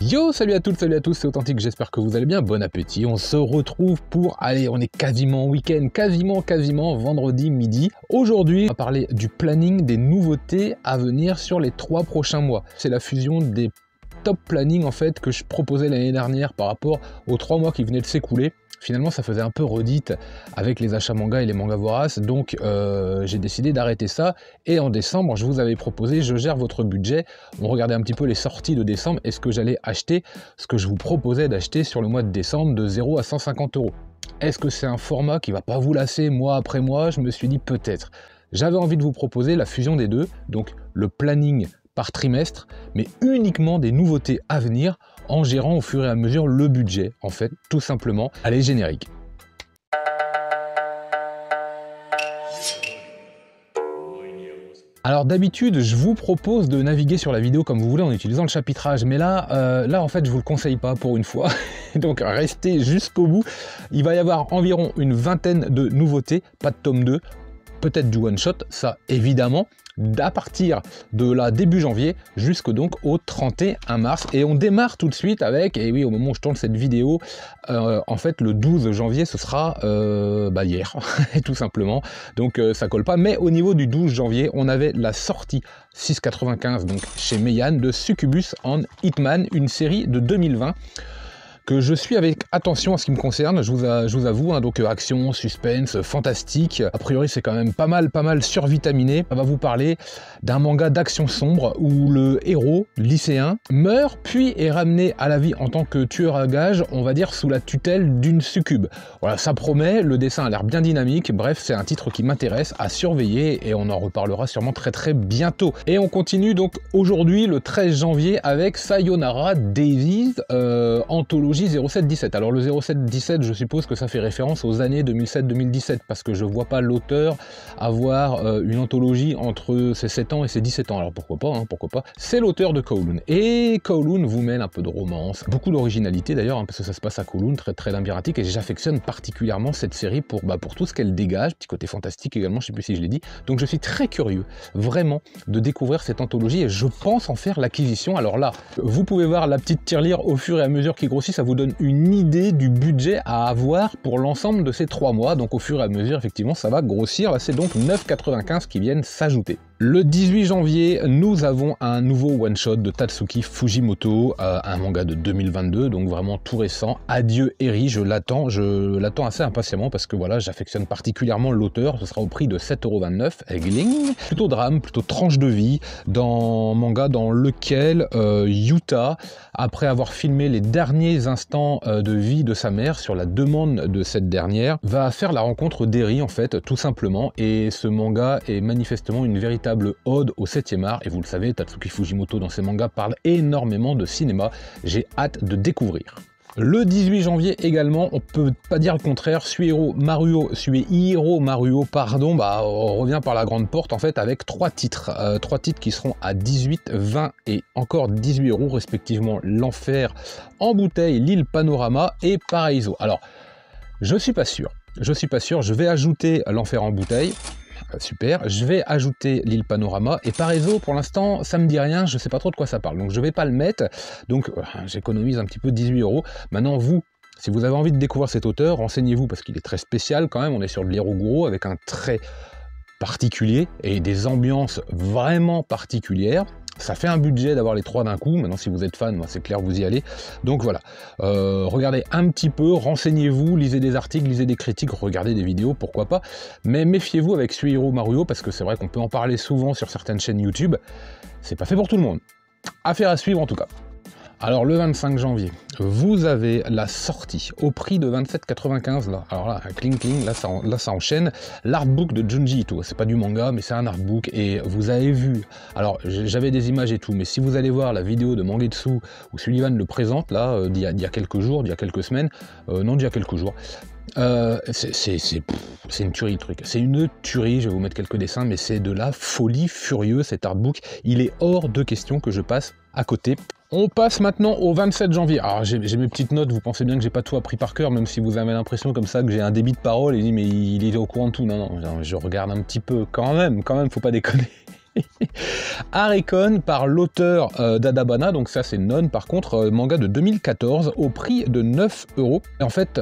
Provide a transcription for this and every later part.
Yo, salut à toutes, salut à tous, c'est Authentique, j'espère que vous allez bien, bon appétit. On se retrouve pour, allez, on est quasiment en week-end, quasiment vendredi midi. Aujourd'hui, on va parler du planning des nouveautés à venir sur les 3 prochains mois. C'est la fusion des top planning en fait que je proposais l'année dernière par rapport aux 3 mois qui venaient de s'écouler. Finalement, ça faisait un peu redite avec les achats manga et les mangas voraces, donc j'ai décidé d'arrêter ça. Et en décembre, je vous avais proposé, je gère votre budget. On regardait un petit peu les sorties de décembre et ce que j'allais acheter, ce que je vous proposais d'acheter sur le mois de décembre de 0 à 150 €. Est-ce que c'est un format qui va pas vous lasser mois après mois? Je me suis dit peut-être. J'avais envie de vous proposer la fusion des deux, donc le planning par trimestre, mais uniquement des nouveautés à venir en gérant au fur et à mesure le budget, en fait, tout simplement. Allez, générique. Alors d'habitude, je vous propose de naviguer sur la vidéo comme vous voulez en utilisant le chapitrage, mais là, en fait, je vous le conseille pas pour une fois. Donc restez jusqu'au bout. Il va y avoir environ une vingtaine de nouveautés, pas de tome 2, peut-être du one shot, ça évidemment, à partir de là début janvier jusqu'au donc au 31 mars. Et on démarre tout de suite avec, et oui, au moment où je tourne cette vidéo, en fait le 12 janvier ce sera hier, tout simplement, donc ça colle pas. Mais au niveau du 12 janvier, on avait la sortie 6,95 donc chez Meian de Succubus and Hitman, une série de 2020 que je suis avec attention en ce qui me concerne, je vous avoue, hein, donc action, suspense, fantastique. A priori, c'est quand même pas mal survitaminé. On va vous parler d'un manga d'action sombre où le héros, lycéen, meurt puis est ramené à la vie en tant que tueur à gages, on va dire sous la tutelle d'une succube. Voilà, ça promet, le dessin a l'air bien dynamique, bref, c'est un titre qui m'intéresse à surveiller et on en reparlera sûrement très bientôt. Et on continue donc aujourd'hui, le 13 janvier, avec Sayonara Daisies, anthologie 07-17. Alors le 07-17, je suppose que ça fait référence aux années 2007-2017 parce que je vois pas l'auteur avoir une anthologie entre ses 7 ans et ses 17 ans. Alors pourquoi pas, hein, pourquoi pas. C'est l'auteur de Kowloon. Et Kowloon vous mêle un peu de romance, beaucoup d'originalité d'ailleurs, hein, parce que ça se passe à Kowloon, très labyrinthique, et j'affectionne particulièrement cette série pour tout ce qu'elle dégage, petit côté fantastique également, je sais plus si je l'ai dit. Donc je suis très curieux, vraiment, de découvrir cette anthologie et je pense en faire l'acquisition. Alors là, vous pouvez voir la petite tirelire au fur et à mesure qui grossit, ça vous donne une idée du budget à avoir pour l'ensemble de ces 3 mois. Donc au fur et à mesure, effectivement, ça va grossir. Là, c'est donc 9,95 qui viennent s'ajouter. Le 18 janvier, nous avons un nouveau one-shot de Tatsuki Fujimoto, un manga de 2022, donc vraiment tout récent. Adieu Eri, je l'attends assez impatiemment parce que voilà, j'affectionne particulièrement l'auteur. Ce sera au prix de 7,29 €, Egling. Plutôt drame, plutôt tranche de vie, dans manga dans lequel Yuta, après avoir filmé les derniers instants de vie de sa mère sur la demande de cette dernière, va faire la rencontre d'Eri en fait, tout simplement. Et ce manga est manifestement une véritable ode au 7e art, et vous le savez, Tatsuki Fujimoto dans ses mangas parle énormément de cinéma. J'ai hâte de découvrir. Le 18 janvier également, on peut pas dire le contraire, Suihiro Maruo, on revient par la grande porte en fait avec 3 titres. 3 titres qui seront à 18, 20 et encore 18 € respectivement. L'Enfer en bouteille, L'île Panorama et Paraiso. Alors, je suis pas sûr, je vais ajouter L'Enfer en bouteille. Super, je vais ajouter L'île Panorama et Paraiso, pour l'instant ça me dit rien, je sais pas trop de quoi ça parle, donc je vais pas le mettre, donc j'économise un petit peu 18 €. Maintenant vous, si vous avez envie de découvrir cet auteur, renseignez-vous parce qu'il est très spécial quand même, on est sur de l'Iroguro avec un trait particulier et des ambiances vraiment particulières. Ça fait un budget d'avoir les 3 d'un coup. Maintenant, si vous êtes fan, c'est clair, vous y allez. Donc voilà, regardez un petit peu, renseignez-vous, lisez des articles, lisez des critiques, regardez des vidéos, pourquoi pas. Mais méfiez-vous avec Suihiro Maruo, parce que c'est vrai qu'on peut en parler souvent sur certaines chaînes YouTube. C'est pas fait pour tout le monde. Affaire à suivre en tout cas. Alors le 25 janvier, vous avez la sortie au prix de 27,95 là. Alors là, cling, là ça enchaîne. L'artbook de Junji Ito, c'est pas du manga, mais c'est un artbook et vous avez vu. Alors j'avais des images et tout, mais si vous allez voir la vidéo de Mangetsu où Sullivan le présente là, d'il y a quelques jours, d'il y a quelques semaines, non d'il y a quelques jours. C'est une tuerie le truc, c'est une tuerie, je vais vous mettre quelques dessins, mais c'est de la folie furieuse cet artbook, il est hors de question que je passe à côté. On passe maintenant au 27 janvier. Alors j'ai mes petites notes, vous pensez bien que j'ai pas tout appris par cœur, même si vous avez l'impression comme ça que j'ai un débit de parole et dit mais il est au courant de tout. Non, je regarde un petit peu quand même, faut pas déconner. Harikon par l'auteur d'Adabana, donc ça c'est Non, par contre, manga de 2014 au prix de 9 €. Et en fait,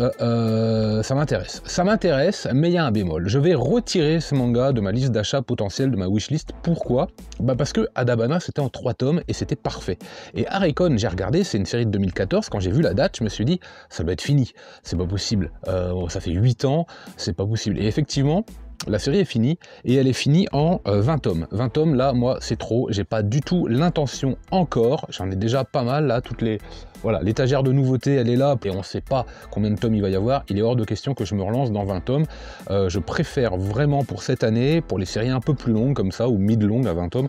ça m'intéresse, mais il y a un bémol. Je vais retirer ce manga de ma liste d'achat potentielle, de ma wishlist. Pourquoi? Bah parce que Adabana c'était en 3 tomes et c'était parfait. Et Harikon, j'ai regardé, c'est une série de 2014, quand j'ai vu la date, je me suis dit, ça doit être fini, c'est pas possible, ça fait 8 ans, c'est pas possible. Et effectivement, la série est finie, et elle est finie en 20 tomes. 20 tomes, là, moi, c'est trop, j'ai pas du tout l'intention encore, j'en ai déjà pas mal, là, toutes les... Voilà, l'étagère de nouveautés, elle est là, et on sait pas combien de tomes il va y avoir, il est hors de question que je me relance dans 20 tomes. Je préfère vraiment pour cette année, pour les séries un peu plus longues, comme ça, ou mid-longues à 20 tomes,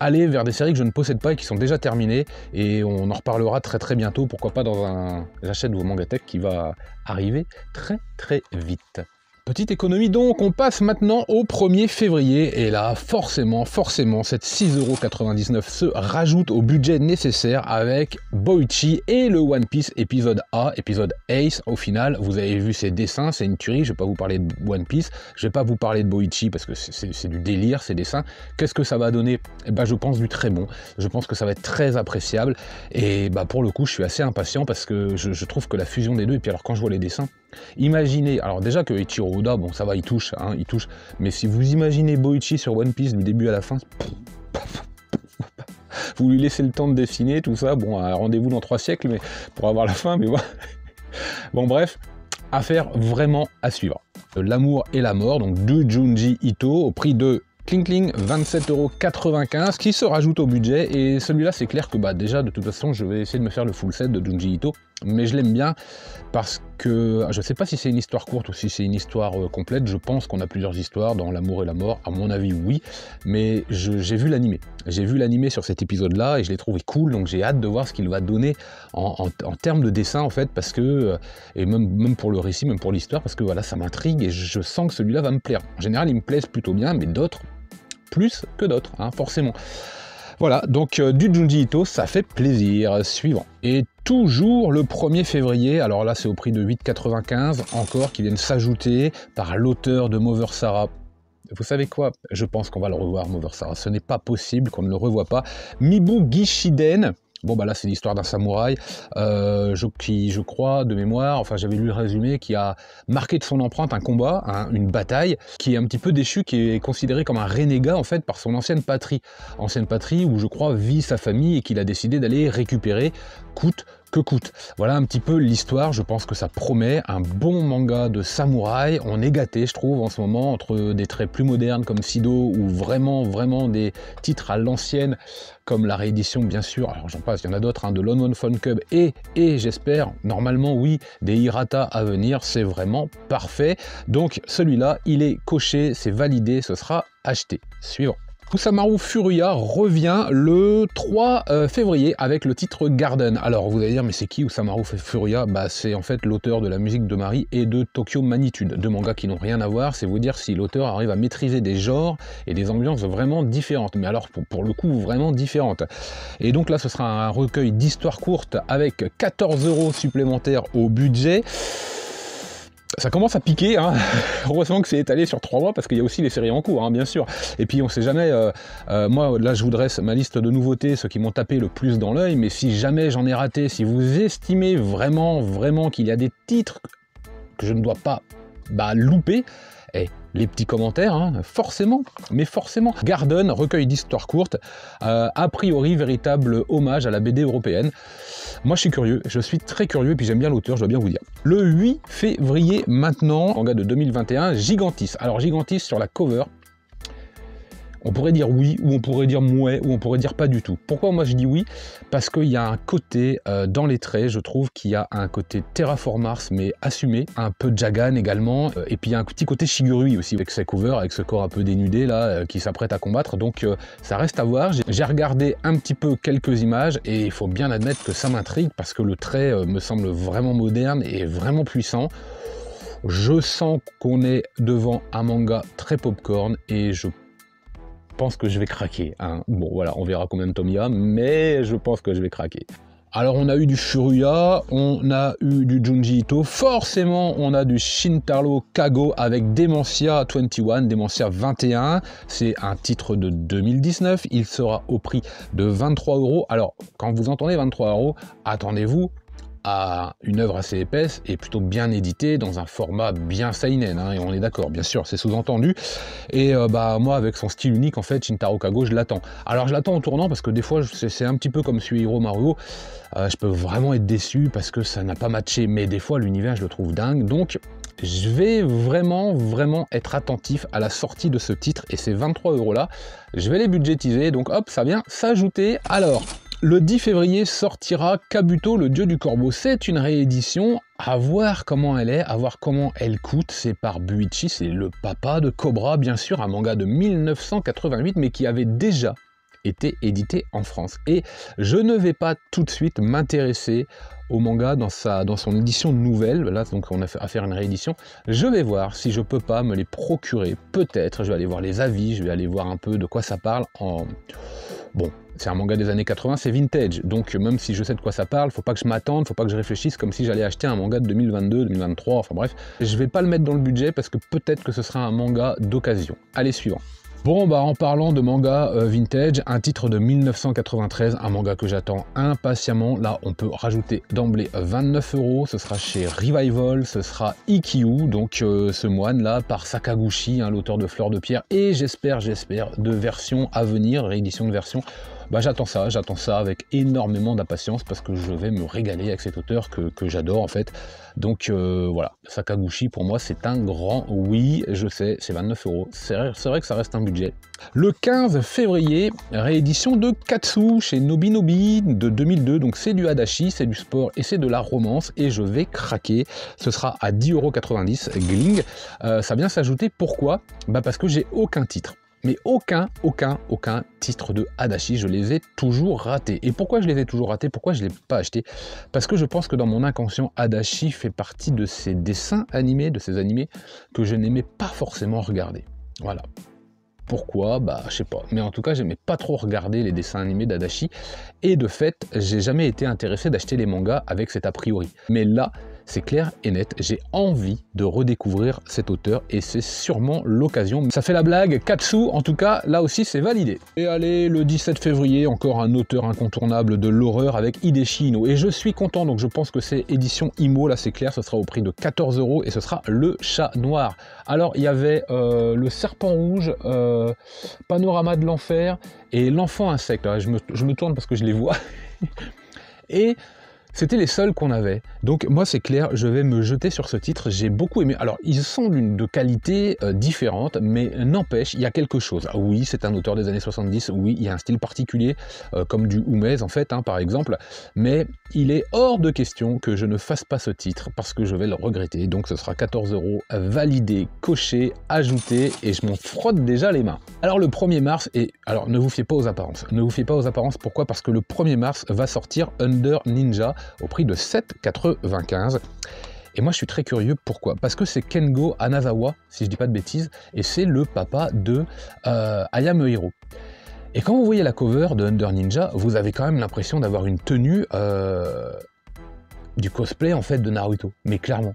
aller vers des séries que je ne possède pas et qui sont déjà terminées, et on en reparlera très très bientôt, pourquoi pas dans un J'achète vos Mangatech qui va arriver très très vite. Petite économie donc, on passe maintenant au 1er février, et là forcément cette 6,99 € se rajoute au budget nécessaire avec Boichi et le One Piece épisode A, épisode Ace. Au final, vous avez vu ces dessins, c'est une tuerie, je vais pas vous parler de One Piece, je vais pas vous parler de Boichi parce que c'est du délire ces dessins. Qu'est-ce que ça va donner? Eh ben, je pense du très bon, je pense que ça va être très appréciable, et bah, pour le coup je suis assez impatient parce que je trouve que la fusion des deux, et puis alors quand je vois les dessins, imaginez, alors déjà que Eiichiro Oda, bon ça va, il touche, mais si vous imaginez Boichi sur One Piece du début à la fin, vous lui laissez le temps de dessiner, tout ça, bon, rendez-vous dans 3 siècles mais pour avoir la fin, mais voilà. Bon bref, affaire vraiment à suivre. L'amour et la mort, donc de Junji Ito, au prix de Kling Kling, 27,95 € qui se rajoute au budget, et celui-là c'est clair que bah déjà de toute façon je vais essayer de me faire le full set de Junji Ito, mais je l'aime bien parce que je sais pas si c'est une histoire courte ou si c'est une histoire complète. Je pense qu'on a plusieurs histoires dans l'amour et la mort, à mon avis oui, mais j'ai vu l'animé sur cet épisode là et je l'ai trouvé cool, donc j'ai hâte de voir ce qu'il va donner en termes de dessin en fait, parce que et même pour le récit, même pour l'histoire, parce que voilà, ça m'intrigue et je sens que celui-là va me plaire. En général il me plaise plutôt bien, mais d'autres plus que d'autres, forcément. Voilà, donc du Junji Ito, ça fait plaisir. Suivant. Et toujours le 1er février, alors là c'est au prix de 8,95 €, encore, qui viennent s'ajouter par l'auteur de Mover Sarah. Vous savez quoi? Je pense qu'on va le revoir, Mover Sarah. Ce n'est pas possible qu'on ne le revoie pas. Mibu Gishiden. Bon bah là c'est l'histoire d'un samouraï qui, je crois, de mémoire, enfin j'avais lu le résumé, qui a marqué de son empreinte un combat, une bataille, qui est un petit peu déchu, qui est considéré comme un renégat en fait par son ancienne patrie où je crois vit sa famille et qu'il a décidé d'aller récupérer coûte que coûte. Voilà un petit peu l'histoire, je pense que ça promet un bon manga de samouraï. On est gâté, je trouve, en ce moment, entre des traits plus modernes comme Sido, ou vraiment des titres à l'ancienne, comme la réédition, bien sûr, alors j'en passe, il y en a d'autres, de Lone One Phone Cub, et j'espère, normalement, oui, des Hirata à venir, c'est vraiment parfait. Donc celui-là, il est coché, c'est validé, ce sera acheté. Suivant. Kusamaru Furuya revient le 3 février avec le titre Garden. Alors vous allez dire, mais c'est qui Kusamaru Furuya? Bah c'est en fait l'auteur de La musique de Marie et de Tokyo Magnitude, deux mangas qui n'ont rien à voir. C'est vous dire si l'auteur arrive à maîtriser des genres et des ambiances vraiment différentes, mais alors pour le coup vraiment différentes. Et donc là ce sera un recueil d'histoires courtes avec 14 € supplémentaires au budget. Ça commence à piquer, heureusement que c'est étalé sur 3 mois, parce qu'il y a aussi les séries en cours, bien sûr. Et puis on sait jamais, moi là je vous dresse ma liste de nouveautés, ceux qui m'ont tapé le plus dans l'œil, mais si jamais j'en ai raté, si vous estimez vraiment qu'il y a des titres que je ne dois pas louper, les petits commentaires, forcément, mais forcément. Garden, recueil d'histoires courtes, a priori véritable hommage à la BD européenne. Moi je suis curieux, je suis très curieux, et puis j'aime bien l'auteur, je dois bien vous dire. Le 8 février maintenant, manga de 2021, Gigantis. Alors Gigantis sur la cover, on pourrait dire oui, ou on pourrait dire mouais, ou on pourrait dire pas du tout. Pourquoi moi je dis oui? Parce qu'il y a un côté, dans les traits, je trouve qu'il y a un côté Terraform Mars, mais assumé, un peu Jagan également, et puis il y a un petit côté Shigurui aussi, avec ses covers, avec ce corps un peu dénudé là, qui s'apprête à combattre, donc ça reste à voir. J'ai regardé un petit peu quelques images, et il faut bien admettre que ça m'intrigue, parce que le trait me semble vraiment moderne et vraiment puissant. Je sens qu'on est devant un manga très popcorn, et je pense que je vais craquer. Bon voilà, on verra combien de tomes il y a, mais je pense que je vais craquer. Alors on a eu du Furuya, on a eu du Junji Ito, forcément on a du Shintaro Kago avec Dementia 21, Dementia 21, c'est un titre de 2019, il sera au prix de 23 €. Alors quand vous entendez 23 €, attendez-vous à une œuvre assez épaisse et plutôt bien éditée dans un format bien seinen, hein, et on est d'accord, bien sûr, c'est sous-entendu. Et moi, avec son style unique, en fait, Shintaro Kago, je l'attends. Alors, je l'attends en tournant parce que des fois, c'est un petit peu comme Suihiro Maruo. Je peux vraiment être déçu parce que ça n'a pas matché, mais des fois, l'univers, je le trouve dingue. Donc, je vais vraiment être attentif à la sortie de ce titre et ces 23 € là, je vais les budgétiser. Donc, hop, ça vient s'ajouter. Alors, le 10 février sortira Kabuto, le dieu du corbeau. C'est une réédition, à voir comment elle est, à voir comment elle coûte. C'est par Buichi, c'est le papa de Cobra, bien sûr, un manga de 1988, mais qui avait déjà été édité en France. Et je ne vais pas tout de suite m'intéresser au manga dans son édition nouvelle. Là, donc on a à faire une réédition. Je vais voir si je peux pas me les procurer. Peut-être, je vais aller voir les avis, je vais aller voir un peu de quoi ça parle en... Bon, c'est un manga des années 80, c'est vintage, donc même si je sais de quoi ça parle, faut pas que je m'attende, faut pas que je réfléchisse comme si j'allais acheter un manga de 2022, 2023, enfin bref. Je vais pas le mettre dans le budget parce que peut-être que ce sera un manga d'occasion. Allez, suivant. Bon, en parlant de manga vintage, un titre de 1993, un manga que j'attends impatiemment. Là, on peut rajouter d'emblée 29 €, ce sera chez Revival, ce sera Ikkyu, donc ce moine-là, par Sakaguchi, hein, l'auteur de Fleurs de Pierre, et j'espère, de versions à venir, réédition de versions. J'attends ça avec énormément d'impatience parce que je vais me régaler avec cet auteur que j'adore en fait. Donc voilà, Sakaguchi pour moi c'est un grand oui, je sais, c'est 29 €, c'est vrai que ça reste un budget. Le 15 février, réédition de Katsu chez Nobinobi de 2002, donc c'est du Adachi, c'est du sport et c'est de la romance et je vais craquer, ce sera à 10,90 € Gling. Ça vient s'ajouter, pourquoi? Parce que j'ai aucun titre. Mais aucun titre de Adachi, je les ai toujours ratés. Et pourquoi je les ai toujours ratés? Pourquoi je ne l'ai pas acheté? Parce que je pense que dans mon inconscient, Adachi fait partie de ces dessins animés, de ces animés que je n'aimais pas forcément regarder. Voilà. Pourquoi? Je sais pas. Mais en tout cas, j'aimais pas trop regarder les dessins animés d'Adachi. Et de fait, j'ai jamais été intéressé d'acheter les mangas avec cet a priori. Mais là, c'est clair et net, j'ai envie de redécouvrir cet auteur et c'est sûrement l'occasion. Ça fait la blague, Katsu, en tout cas, là aussi c'est validé. Et allez, le 17 février, encore un auteur incontournable de l'horreur avec Hideshi Ino. Et je suis content, donc je pense que c'est édition Imo, là c'est clair, ce sera au prix de 14 € et ce sera Le Chat Noir. Alors il y avait Le Serpent Rouge, Panorama de l'Enfer et L'Enfant Insecte. Alors, je me tourne parce que je les vois. Et c'était les seuls qu'on avait. Donc moi c'est clair, je vais me jeter sur ce titre, j'ai beaucoup aimé. Alors ils sont de qualité différente, mais n'empêche, il y a quelque chose. Ah, oui, c'est un auteur des années 70, oui, il y a un style particulier, comme du Umez en fait, hein, par exemple, mais il est hors de question que je ne fasse pas ce titre, parce que je vais le regretter. Donc ce sera 14 € validé, coché, ajouté, et je m'en frotte déjà les mains. Alors le 1er mars, et alors ne vous fiez pas aux apparences. Ne vous fiez pas aux apparences, pourquoi? Parce que le 1er mars va sortir Under Ninja, au prix de 7,95 €. Et moi je suis très curieux, pourquoi? Parce que c'est Kengo Anazawa, si je dis pas de bêtises, et c'est le papa de Aya Mehiro. Et quand vous voyez la cover de Under Ninja, vous avez quand même l'impression d'avoir une tenue du cosplay en fait de Naruto, mais clairement.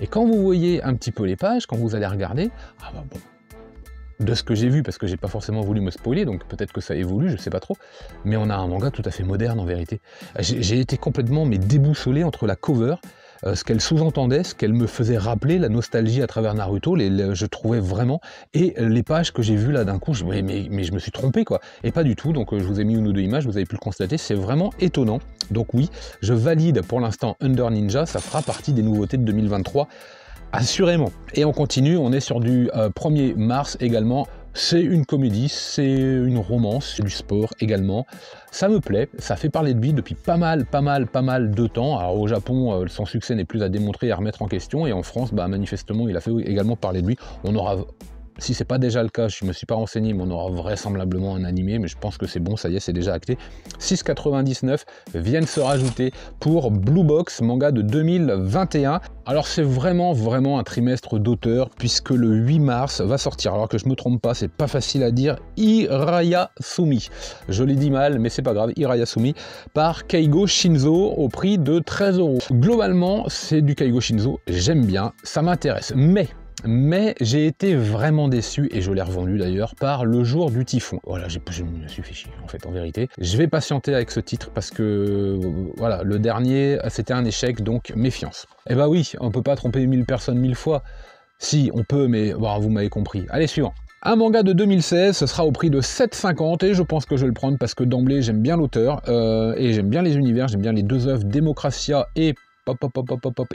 Et quand vous voyez un petit peu les pages, quand vous allez regarder, bon, de ce que j'ai vu, parce que j'ai pas forcément voulu me spoiler, donc peut-être que ça évolue, je sais pas trop, mais on a un manga tout à fait moderne en vérité. J'ai été complètement déboussolé entre la cover, ce qu'elle sous-entendait, ce qu'elle me faisait rappeler, la nostalgie à travers Naruto, je trouvais vraiment, et les pages que j'ai vues là d'un coup, mais je me suis trompé quoi, et pas du tout, donc je vous ai mis une ou deux images, vous avez pu le constater, c'est vraiment étonnant. Donc oui, je valide pour l'instant Under Ninja, ça fera partie des nouveautés de 2023, assurément. Et on continue, on est sur du 1er mars également. C'est une comédie, c'est une romance, c'est du sport également. Ça me plaît, ça fait parler de lui depuis pas mal de temps. Alors au Japon, son succès n'est plus à démontrer et à remettre en question. Et en France, manifestement, il a fait également parler de lui. On aura Si c'est pas déjà le cas, je me suis pas renseigné, mais on aura vraisemblablement un animé, mais je pense que c'est bon, ça y est, c'est déjà acté. 6,99 viennent se rajouter pour Blue Box, manga de 2021. Alors c'est vraiment un trimestre d'auteur, puisque le 8 mars va sortir, alors que je me trompe pas, c'est pas facile à dire, Irayasumi. Je l'ai dit mal, mais c'est pas grave, Irayasumi, par Keigo Shinzo, au prix de 13 €. Globalement, c'est du Keigo Shinzo, j'aime bien, ça m'intéresse, mais j'ai été vraiment déçu, et je l'ai revendu d'ailleurs, par Le Jour du Typhon. Voilà, je me suis fait chier, en fait, en vérité. Je vais patienter avec ce titre, parce que, voilà, le dernier, c'était un échec, donc méfiance. Eh bah oui, on peut pas tromper 1000 personnes 1000 fois. Si, on peut, mais bon, vous m'avez compris. Allez, suivant. Un manga de 2016, ce sera au prix de 7,50 € et je pense que je vais le prendre parce que d'emblée, j'aime bien l'auteur, et j'aime bien les univers, j'aime bien les deux œuvres, Démocratia et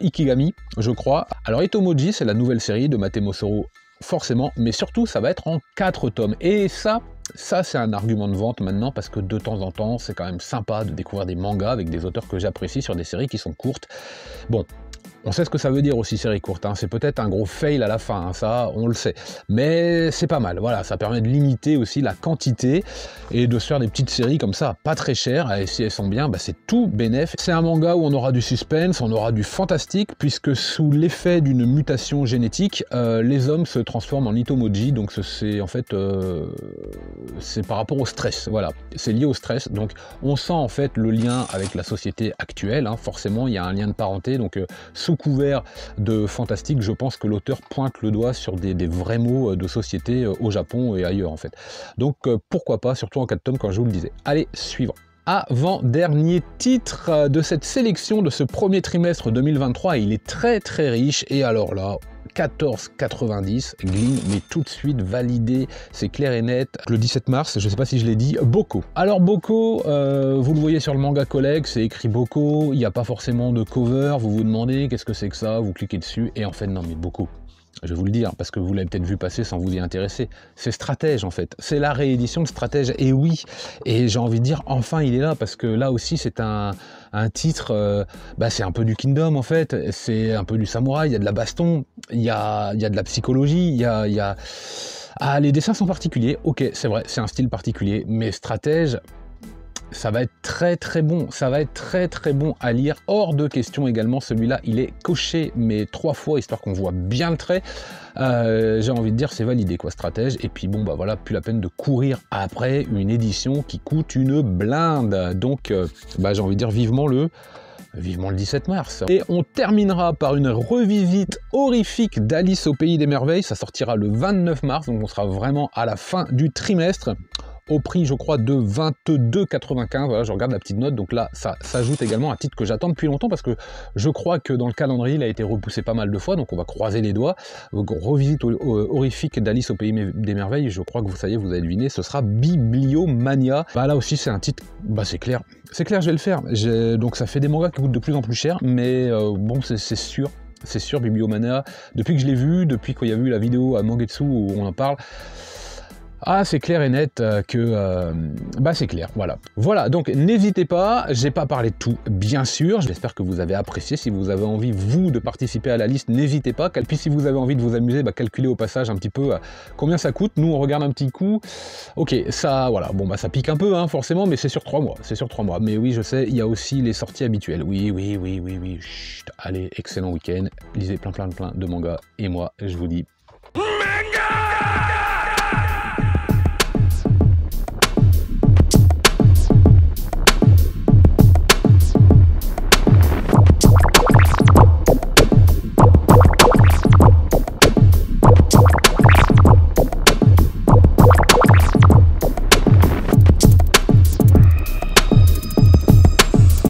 Ikigami, je crois. Alors Itomoji, c'est la nouvelle série de Matemo Soro, forcément, mais surtout ça va être en 4 tomes. Et ça c'est un argument de vente maintenant, parce que de temps en temps, c'est quand même sympa de découvrir des mangas avec des auteurs que j'apprécie sur des séries qui sont courtes. Bon, on sait ce que ça veut dire aussi, série courte, hein. C'est peut-être un gros fail à la fin, hein, ça on le sait, mais c'est pas mal, voilà, ça permet de limiter aussi la quantité et de se faire des petites séries comme ça, pas très chères, et si elles sont bien, bah, c'est tout bénef. C'est un manga où on aura du suspense, on aura du fantastique, puisque sous l'effet d'une mutation génétique, les hommes se transforment en Itomoji, donc c'est en fait, c'est par rapport au stress, voilà, c'est lié au stress, donc on sent en fait le lien avec la société actuelle, hein. Forcément il y a un lien de parenté, donc sous couvert de fantastique, je pense que l'auteur pointe le doigt sur des vrais mots de société au Japon et ailleurs en fait. Donc pourquoi pas, surtout en 4 tomes comme je vous le disais. Allez, suivant. Avant-dernier titre de cette sélection de ce premier trimestre 2023, et il est très riche, et alors là, 14,90, Gling, mais tout de suite validé, c'est clair et net. Le 17 mars, je ne sais pas si je l'ai dit, Boko. Alors Boko, vous le voyez sur le Manga Collect, c'est écrit Boko, il n'y a pas forcément de cover, vous vous demandez qu'est-ce que c'est que ça, vous cliquez dessus, et en fait non mais Boko. Je vais vous le dire, parce que vous l'avez peut-être vu passer sans vous y intéresser. C'est Stratège, en fait. C'est la réédition de Stratège, et oui. Et j'ai envie de dire, enfin, il est là, parce que là aussi, c'est un titre... c'est un peu du Kingdom, en fait. C'est un peu du samouraï, il y a de la baston, il y a de la psychologie, il y a... Ah, les dessins sont particuliers, ok, c'est vrai, c'est un style particulier, mais Stratège... ça va être très bon, ça va être très bon à lire, hors de question également, celui-là il est coché mais 3 fois, histoire qu'on voit bien le trait. J'ai envie de dire c'est validé quoi, Stratège, et puis bon bah voilà, plus la peine de courir après une édition qui coûte une blinde, donc j'ai envie de dire vivement le 17 mars. Et on terminera par une revisite horrifique d'Alice au Pays des Merveilles, ça sortira le 29 mars, donc on sera vraiment à la fin du trimestre, au prix, je crois, de 22,95 €. Voilà, je regarde la petite note, donc là, ça s'ajoute également un titre que j'attends depuis longtemps, parce que je crois que dans le calendrier, il a été repoussé pas mal de fois, donc on va croiser les doigts. Revisite horrifique d'Alice au Pays des Merveilles, je crois que ça y est, vous avez deviné, ce sera Bibliomania. Là aussi, c'est un titre, c'est clair, je vais le faire. Donc ça fait des mangas qui coûtent de plus en plus cher, mais bon, c'est sûr. C'est sûr, Bibliomania, depuis que je l'ai vu, depuis qu'il y a eu la vidéo à Mangetsu où on en parle, ah, c'est clair et net que... c'est clair, voilà. Voilà, donc n'hésitez pas, j'ai pas parlé de tout, bien sûr, j'espère que vous avez apprécié. Si vous avez envie, vous, de participer à la liste, n'hésitez pas. Puis si vous avez envie de vous amuser, calculez au passage un petit peu combien ça coûte. Nous, on regarde un petit coup. Ok, ça, voilà, bon, ça pique un peu, hein, forcément, mais c'est sur 3 mois, c'est sur 3 mois. Mais oui, je sais, il y a aussi les sorties habituelles. Oui, chut, allez, excellent week-end, lisez plein de mangas, et moi, je vous dis